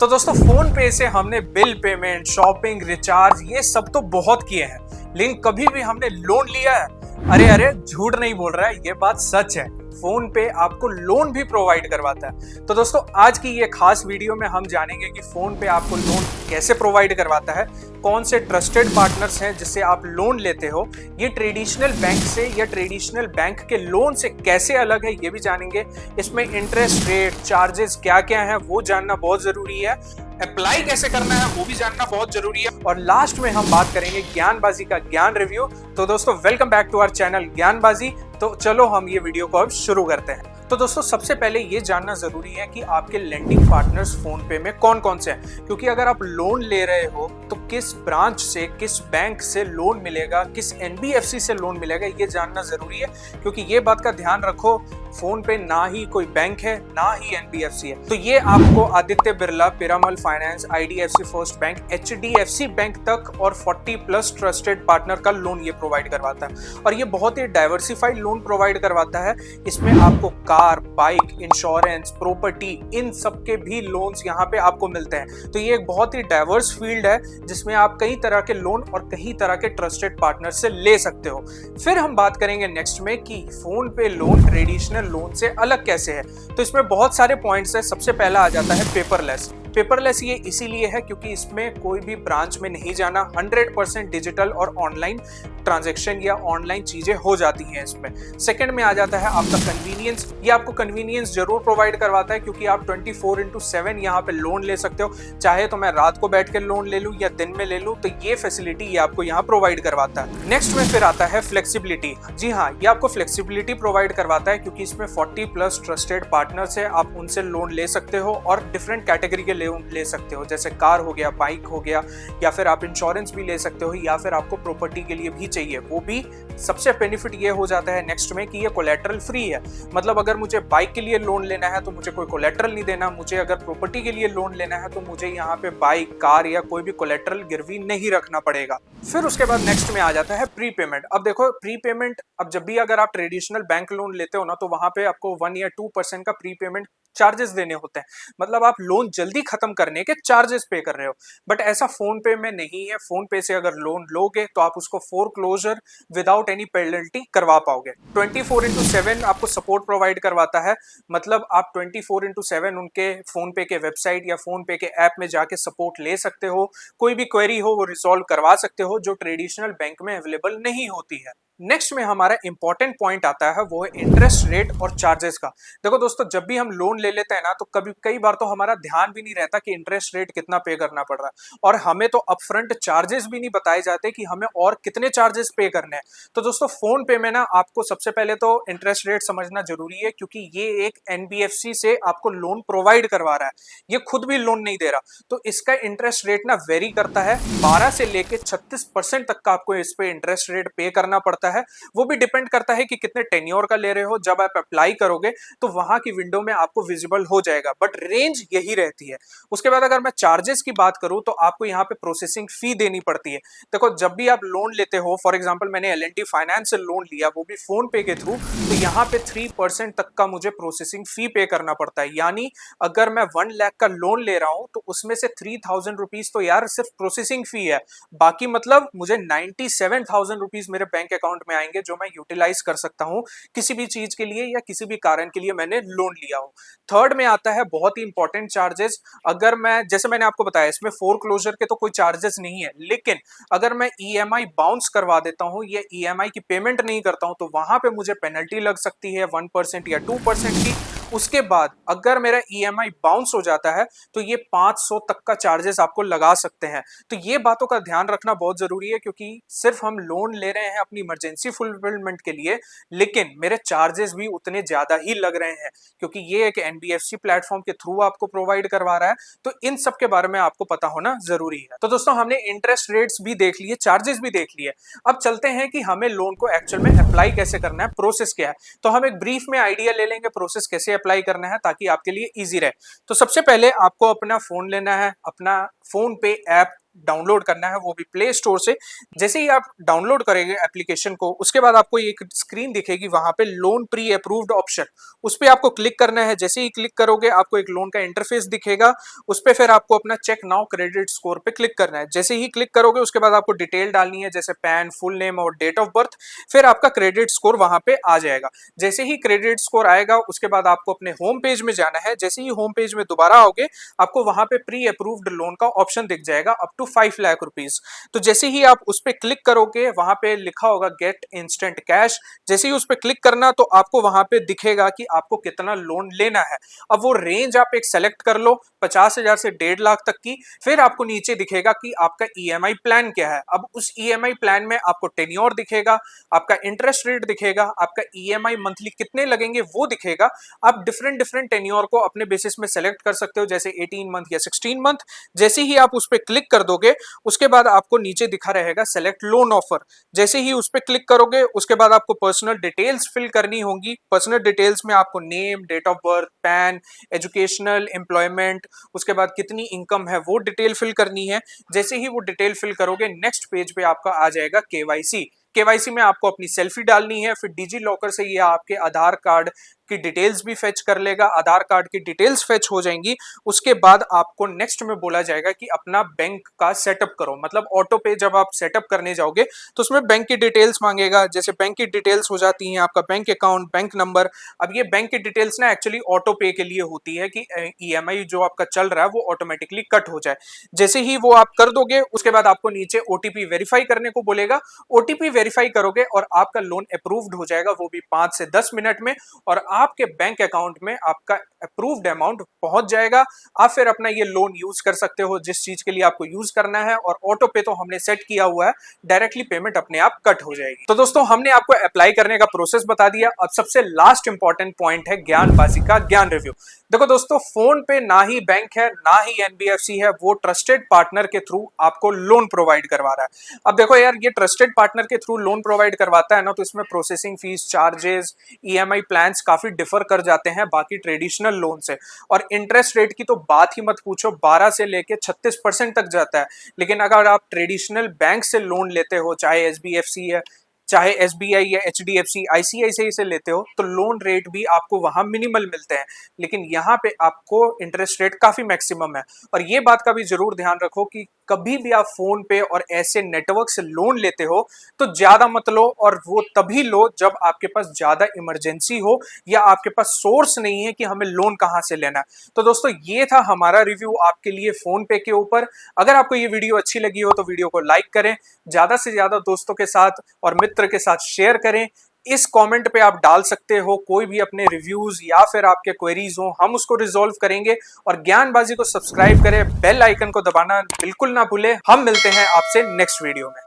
तो दोस्तों फोन पे से हमने बिल पेमेंट, शॉपिंग, रिचार्ज ये सब तो बहुत किए हैं, लेकिन कभी भी हमने लोन लिया है? अरे अरे, झूठ नहीं बोल रहा है, ये बात सच है। फोन पे आपको लोन भी प्रोवाइड करवाता है। तो दोस्तों आज की ये खास वीडियो में हम जानेंगे कि फोन पे आपको लोन कैसे प्रोवाइड करवाता है, कौन से ट्रस्टेड पार्टनर्स हैं जिससे आप लोन लेते हो, ये ट्रेडिशनल बैंक से या ट्रेडिशनल बैंक के लोन से कैसे अलग है ये भी जानेंगे। इसमें इंटरेस्ट रेट, चार्जेस क्या क्या है वो जानना बहुत जरूरी है, अप्लाई कैसे करना है वो भी जानना बहुत जरूरी है, और लास्ट में हम बात करेंगे ज्ञानबाजी का ज्ञान रिव्यू। तो दोस्तों welcome back to our channel Gyanbaazi. तो चलो हम ये वीडियो को अब शुरू करते हैं। तो दोस्तों सबसे पहले ये जानना जरूरी है कि आपके लेंडिंग पार्टनर्स फोन पे में कौन कौन से हैं, क्योंकि अगर आप लोन ले रहे हो तो किस ब्रांच से, किस बैंक से लोन मिलेगा, किस एनबीएफसी से लोन मिलेगा, ये जानना जरूरी है। क्योंकि ये बात का ध्यान रखो, फोन पे ना ही कोई बैंक है ना ही एनबीएफसी है। तो ये आपको Aditya Birla, Piramal finance, IDFC first bank, HDFC bank तक और 40+ ट्रस्टेड पार्टनर का लोन ये प्रोवाइड करवाता है, और ये बहुत ही डाइवर्सिफाइड लोन प्रोवाइड करवाता है। इसमें आपको कार, बाइक, इंश्योरेंस, प्रॉपर्टी, इन सब के भी लोन्स यहाँ पे आपको मिलते हैं। तो ये एक बहुत ही डाइवर्स फील्ड है जिसमें आप कई तरह के लोन और कई तरह के ट्रस्टेड पार्टनर से ले सकते हो। फिर हम बात करेंगे नेक्स्ट में कि फोन पे लोन ट्रेडिशनल लोन से अलग कैसे है। तो इसमें बहुत सारे पॉइंट्स है। सबसे पहला आ जाता है पेपरलेस। पेपरलेस ये इसीलिए है क्योंकि इसमें कोई भी ब्रांच में नहीं जाना, 100% डिजिटल और ऑनलाइन ट्रांजैक्शन या ऑनलाइन चीजें हो जाती हैं इसमें। सेकंड में आ जाता है आपका कन्वीनियंस। ये आपको कन्वीनियंस जरूर प्रोवाइड करवाता है क्योंकि आप 24/7 यहाँ पे लोन ले सकते हो। चाहे तो मैं रात को बैठ के लोन ले लूँ या दिन में ले लूँ, तो ये फैसिलिटी ये आपको यहाँ प्रोवाइड करवाता है। नेक्स्ट में फिर आता है फ्लेक्सिबिलिटी। जी हाँ, ये आपको फ्लेक्सिबिलिटी प्रोवाइड करवाता है क्योंकि इसमें 40+ ट्रस्टेड पार्टनर्स है, आप उनसे लोन ले सकते हो और डिफरेंट कैटेगरी के लोन ले सकते हो, जैसे कार हो गया, बाइक हो गया, या फिर आप इंश्योरेंस भी ले सकते हो, या फिर आपको प्रॉपर्टी के लिए भी चाहिए वो भी। सबसे बेनिफिट ये हो जाता है नेक्स्ट में कि ये कोलेटरल फ्री है। मतलब अगर मुझे बाइक के लिए लोन लेना है तो मुझे कोई कोलेटरल नहीं देना, मुझे अगर प्रॉपर्टी के लिए लोन लेना है तो मुझे यहाँ पे बाइक, कार या कोई भी कोलेटरल गिरवी नहीं रखना पड़ेगा। फिर उसके बाद नेक्स्ट में आ जाता है प्री पेमेंट। अब देखो प्री पेमेंट, अब जब भी अगर आप ट्रेडिशनल बैंक लोन लेते हो ना तो वहां पे आपको 1 या 2% का प्री पेमेंट चार्जेस देने होते हैं। मतलब आप लोन जल्दी खत्म करने के चार्जेस पे कर रहे हो, बट ऐसा फोन पे में नहीं है। फोन पे से अगर लोन लोगे तो आप उसको फोरक्लोजर विदाउट एनी पेनल्टी करवा पाओगे। 24/7 आपको सपोर्ट प्रोवाइड करवाता है। मतलब आप 24/7 उनके फोन पे के वेबसाइट या फोन पे के ऐप में जाके सपोर्ट ले सकते हो। कोई भी क्वेरी हो वो रिजॉल्व करवा सकते हो, जो ट्रेडिशनल बैंक में अवेलेबल नहीं होती है। नेक्स्ट में हमारा इंपॉर्टेंट पॉइंट आता है, वो है इंटरेस्ट रेट और चार्जेस का। देखो दोस्तों, जब भी हम लोन ले लेते हैं ना तो कई बार तो हमारा ध्यान भी नहीं रहता कि इंटरेस्ट रेट कितना पे करना पड़ रहा है, और हमें तो अपफ्रंट चार्जेस भी नहीं बताए जाते कि हमें और कितने चार्जेस पे करने हैं। तो दोस्तों फोन पे में ना आपको सबसे पहले तो इंटरेस्ट रेट समझना जरूरी है, क्योंकि ये एक एनबीएफसी से आपको लोन प्रोवाइड करवा रहा है, ये खुद भी लोन नहीं दे रहा। तो इसका इंटरेस्ट रेट ना वेरी करता है, 12 से लेके 36% तक का आपको इस पे इंटरेस्ट रेट पे करना पड़ता है। वो भी डिपेंड करता है कि कितने टेन्योर का ले रहे हो। जब आप अप्लाई करोगे तो वहां की विंडो में आपको विजिबल हो जाएगा, बट रेंज यही रहती है। उसके बाद अगर मैं चार्जेस की बात करूं तो आपको यहाँ पे प्रोसेसिंग फी देनी पड़ती है। देखो जब भी आप लोन लेते हो, फॉर एग्जांपल मैंने एल&टी फाइनेंस से लोन लिया, वो भी फोन पे के थ्रू, तो यहाँ पे 3% तक का मुझे प्रोसेसिंग फी पे करना पड़ता है। यानी अगर मैं 1 लाख का लोन ले रहा हूं तो उसमें से 3000 रुपीज तो यार सिर्फ प्रोसेसिंग फी है। बाकी मतलब मुझे 97,000 रुपीज मेरे बैंक अकाउंट में आएंगे, जो मैं यूटिलाइज कर सकता हूं किसी भी चीज के लिए या किसी भी कारण के लिए मैंने लोन लिया हो। थर्ड में आता है बहुत ही इंपॉर्टेंट चार्जेस। अगर मैं, जैसे मैंने आपको बताया, इसमें फोरक्लोजर के तो कोई चार्जेस नहीं है, लेकिन अगर मैं ईएमआई बाउंस करवा देता हूं या ईएमआई की पेमेंट नहीं करता हूं तो वहां पे मुझे पेनल्टी लग सकती है 1% या 2% की। उसके बाद अगर मेरा ईएमआई बाउंस हो जाता है तो ये 500 तक का चार्जेस आपको लगा सकते हैं। तो ये बातों का ध्यान रखना बहुत जरूरी है, क्योंकि सिर्फ हम लोन ले रहे हैं अपनी इमरजेंसी फुलफिलमेंट के लिए, लेकिन मेरे चार्जेस भी उतने ज्यादा ही लग रहे हैं, क्योंकि ये एक एनबीएफसी प्लेटफॉर्म के थ्रू आपको प्रोवाइड करवा रहा है। तो इन सब के बारे में आपको पता होना जरूरी है। तो दोस्तों हमने इंटरेस्ट रेट्स भी देख लिए, चार्जेस भी देख लिए। अब चलते हैं कि हमें लोन को एक्चुअल में अप्लाई कैसे करना है, प्रोसेस क्या है। तो हम एक ब्रीफ में आइडिया ले लेंगे प्रोसेस कैसे अप्लाई करना है, ताकि आपके लिए इजी रहे। तो सबसे पहले आपको अपना फोन लेना है, अपना फोन पे ऐप डाउनलोड करना है, वो भी प्ले स्टोर से। जैसे ही आप डाउनलोड करेंगे एप्लीकेशन को, उसके बाद आपको एक स्क्रीन दिखेगी, वहां पे लोन प्री अप्रूव्ड ऑप्शन, उस पर आपको क्लिक करना है। जैसे ही क्लिक करोगे आपको एक लोन का इंटरफेस दिखेगा, उस पर फिर आपको अपना चेक नाउ क्रेडिट स्कोर पे क्लिक करना है। जैसे ही क्लिक करोगे उसके बाद आपको डिटेल डालनी है, जैसे पैन, फुल नेम और डेट ऑफ बर्थ, फिर आपका क्रेडिट स्कोर वहां पे आ जाएगा। जैसे ही क्रेडिट स्कोर आएगा उसके बाद आपको अपने होम पेज में जाना है। जैसे ही होम पेज में दोबारा आओगे आपको वहां पे प्री अप्रूव्ड लोन का ऑप्शन दिख जाएगा अप टू 5 लाख रुपीज। तो जैसे ही आप उस पर क्लिक करोगे वहां पे लिखा होगा गेट इंस्टेंट कैश। जैसे ही उस पर क्लिक करना तो आपको वहां पे दिखेगा कि आपको कितना लोन लेना है। अब वो रेंज आप एक सेलेक्ट कर लो 50,000 से 1.5 लाख तक की। फिर आपको नीचे दिखेगा कि आपका ईएमआई प्लान क्या है। अब उस ईएमआई प्लान में आपको टेन्योर दिखेगा, आपका इंटरेस्ट रेट दिखेगा, आपका ईएमआई मंथली कितने लगेंगे वो दिखेगा। आप डिफरेंट डिफरेंट टेन्योर को अपने बेसिस में सेलेक्ट कर सकते हो, जैसे 18 मंथ या 16 मंथ। जैसे ही आप उस पर क्लिक कर दोगे उसके बाद आपको नीचे दिखा रहेगा सेलेक्ट लोन ऑफर। जैसे ही उस पर क्लिक करोगे उसके बाद आपको पर्सनल डिटेल्स फिल करनी होंगी। पर्सनल डिटेल्स में आपको name, date of birth, PAN, educational, employment, उसके बाद कितनी इनकम है वो डिटेल फिल करनी है। जैसे ही वो डिटेल फिल करोगे नेक्स्ट पेज पे आपका आ जाएगा केवाईसी। केवाईसी में आपको अपनी सेल्फी डालनी है, फिर डिजी लॉकर से ये आपके आधार कार्ड की डिटेल्स भी फेच कर लेगा। आधार कार्ड की डिटेल्स फेच हो जाएंगी, उसके बाद आपको नेक्स्ट में बोला जाएगा कि अपना बैंक का सेटअप करो। मतलब ऑटो पे जब आप सेटअप करने जाओगे तो उसमें बैंक की डिटेल्स मांगेगा। जैसे बैंक की डिटेल्स हो जाती हैं, आपका बैंक अकाउंट, बैंक नंबर। अब ये बैंक की डिटेल्स ना एक्चुअली ऑटो पे के लिए होती है कि ईएमआई जो आपका चल रहा है वो ऑटोमेटिकली कट हो जाए। जैसे ही वो आप कर दोगे उसके बाद आपको नीचे ओटीपी वेरीफाई करने को बोलेगा। ओटीपी वेरीफाई करोगे और आपका लोन अप्रूव्ड हो जाएगा, वो भी 5 से 10 मिनट में, और आपके बैंक अकाउंट में आपका अप्रूव्ड अमाउंट पहुंच जाएगा। आप फिर अपना ये लोन यूज कर सकते हो जिस चीज के लिए आपको यूज करना है। और ऑटो पे तो हमने सेट किया हुआ है, डायरेक्टली पेमेंट अपने आप कट हो जाएगी। तो दोस्तों हमने आपको अप्लाई करने का प्रोसेस बता दिया। अब सबसे लास्ट इंपॉर्टेंट पॉइंट है ज्ञानबाजी का ज्ञान रिव्यू। देखो दोस्तों, फोन पे ना ही बैंक है ना ही एनबीएफसी है, वो ट्रस्टेड पार्टनर के थ्रू आपको लोन प्रोवाइड करवा रहा है। अब देखो यार, ये ट्रस्टेड पार्टनर के थ्रू लोन प्रोवाइड करवाता है ना, तो इसमें processing fees, charges, EMI plans काफी डिफर कर जाते हैं बाकी ट्रेडिशनल लोन से। और इंटरेस्ट रेट की तो बात ही मत पूछो, 12 से लेके 36% तक जाता है। लेकिन अगर आप ट्रेडिशनल बैंक से लोन लेते हो, चाहे एसबीएफसी है, चाहे एसबीआई या एचडीएफसी, आईसीआईसीआई से लेते हो, तो लोन रेट भी आपको वहां मिनिमल मिलते हैं। लेकिन यहाँ पे आपको इंटरेस्ट रेट काफी मैक्सिमम है। और ये बात का भी जरूर ध्यान रखो कि कभी भी आप फोन पे और ऐसे नेटवर्क से लोन लेते हो तो ज्यादा मत लो, और वो तभी लो जब आपके पास ज्यादा इमरजेंसी हो या आपके पास सोर्स नहीं है कि हमें लोन कहाँ से लेना है। तो दोस्तों ये था हमारा रिव्यू आपके लिए फोन पे के ऊपर। अगर आपको ये वीडियो अच्छी लगी हो तो वीडियो को लाइक करें, ज्यादा से ज्यादा दोस्तों के साथ और मित्र के साथ शेयर करें। इस कमेंट पे आप डाल सकते हो कोई भी अपने रिव्यूज या फिर आपके क्वेरीज हो, हम उसको रिजॉल्व करेंगे। और ज्ञानबाजी को सब्सक्राइब करें, बेल आइकन को दबाना बिल्कुल ना भूलें। हम मिलते हैं आपसे नेक्स्ट वीडियो में।